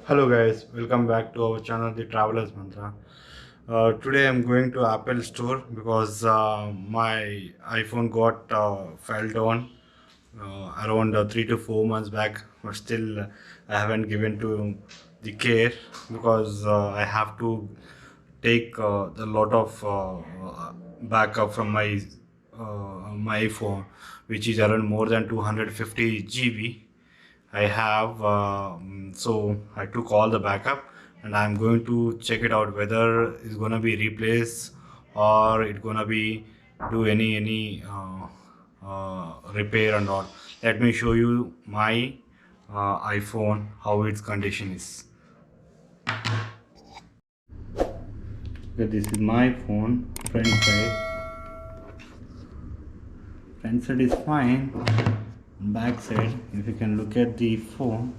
Hello guys, welcome back to our channel The Travelers Mantra. Today I'm going to Apple store because my iPhone got fell down around 3 to 4 months back, but still I haven't given to the care because I have to take a lot of backup from my iPhone, which is around more than 250 GB. I have so I took all the backup and I'm going to check it out whether it's gonna be replaced or it's gonna be do any repair and all. Let me show you my iPhone how its condition is. Okay, this is my phone front side. Front side is fine. Back side, if you can look at the phone,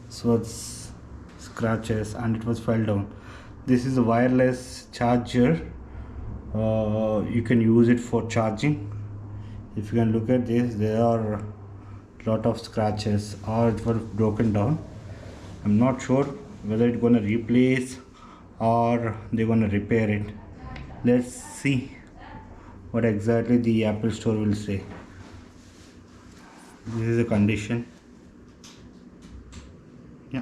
so it's scratches and it was fell down. This is a wireless charger. You can use it for charging. If you can look at this, there are lot of scratches or it was broken down. I'm not sure whether it's gonna replace or they're gonna repair it. Let's see what exactly the Apple store will say. This is a condition. Yeah.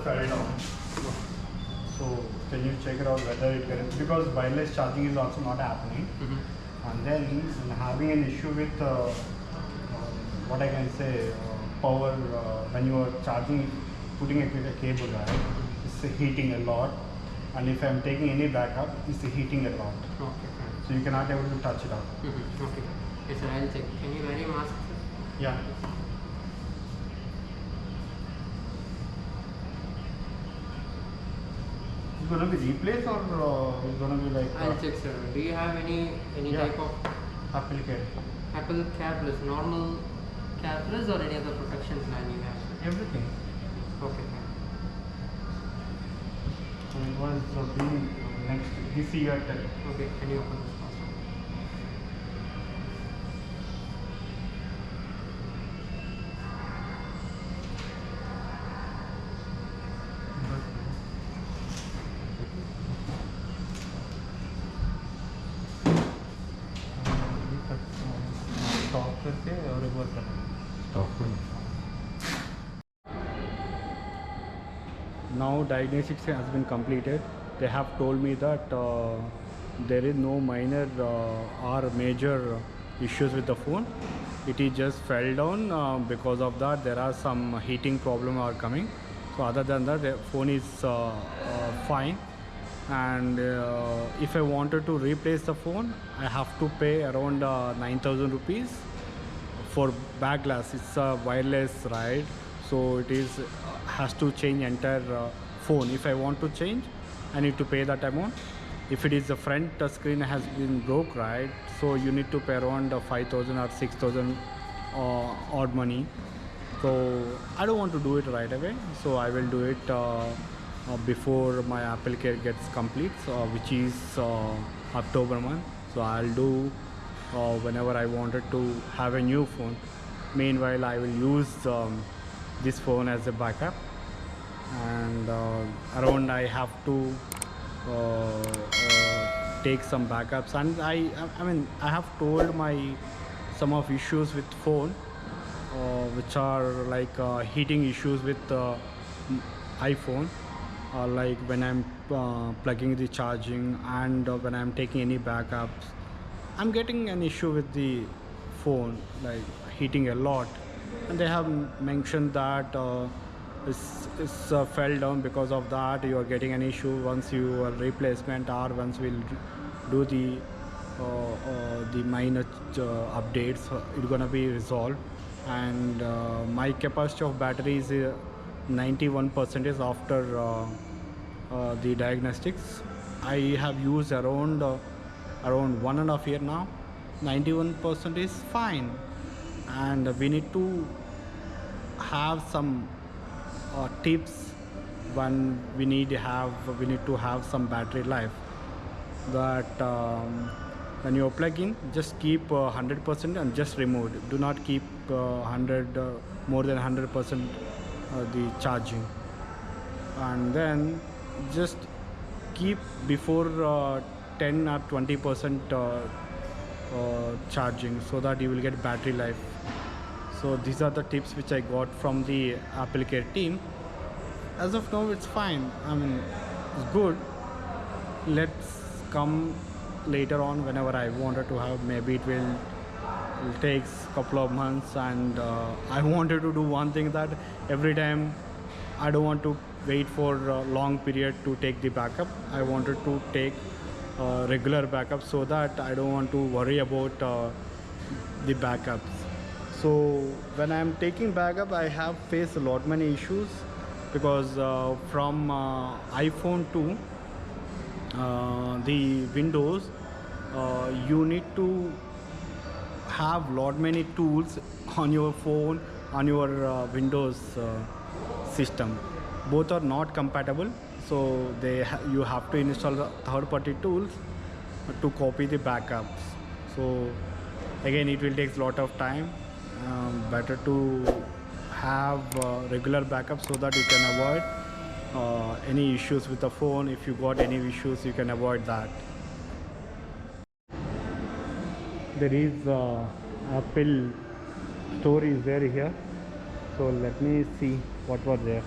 Fell down. So can you check it out whether it can, because wireless charging is also not happening. And then I'm having an issue with what I can say power when you are charging, putting it with a cable, right, it's heating a lot, and if I'm taking any backup, it's heating a lot. Okay, fine. So you cannot able to touch it out. Okay. Yes, sir. I'll check. Can you wear your mask, sir? Yeah. It's gonna be replaced or it's gonna be like? I'll check, sir. Do you have any Yeah. type of Apple Care. Apple Care Plus, normal Care Plus, or any other protection plan you have, sir? Everything. Okay, fine. So it was being next this year. Okay, can you open this password? Stop करके और एक बार करना stop now diagnostics has been completed. They have told me that there is no minor or major issues with the phone. It is just fell down. Because of that there are some heating problem are coming. So other than that the phone is fine. And if I wanted to replace the phone, I have to pay around 9,000 rupees for back glass. It's a wireless, right? So it is has to change entire phone. If I want to change, I need to pay that amount. If it is the front screen has been broke, right, so you need to pay around 5,000 or 6,000 odd money. So I don't want to do it right away, so I will do it before my Apple Care gets complete, which is October month. So I'll do whenever I wanted to have a new phone. Meanwhile I will use this phone as a backup, and around I have to take some backups. And I mean I have told my some of issues with phone, which are like heating issues with iPhone, like when I'm plugging the charging, and when I'm taking any backups, I'm getting an issue with the phone, like heating a lot. And they have mentioned that it's fell down. Because of that you are getting an issue. Once you are replacement, or once we'll do the minor updates, it's gonna be resolved. And my capacity of battery is 91% after the diagnostics. I have used around 1.5 years now. 91% is fine, and we need to have some tips when we need to have some battery life. That when you plug in, just keep 100% and just remove it. Do not keep 100 more than 100% the charging. And then just keep before 10 or 20% charging, so that you will get battery life. So these are the tips which I got from the Apple Care team. As of now it's fine, I mean it's good. Let's come later on whenever I wanted to have. Maybe it will takes couple of months. And I wanted to do one thing, that every time I don't want to wait for a long period to take the backup. I wanted to take regular backup, so that I don't want to worry about the backups. So when I'm taking backup, I have faced a lot many issues, because from iPhone to the Windows, you need to have lot many tools on your phone, on your Windows system. Both are not compatible, so you have to install the third-party tools to copy the backups. So again it will take a lot of time. Better to have regular backup, so that you can avoid any issues with the phone. If you got any issues, you can avoid that. There is Apple store is there here, so let me see what was there.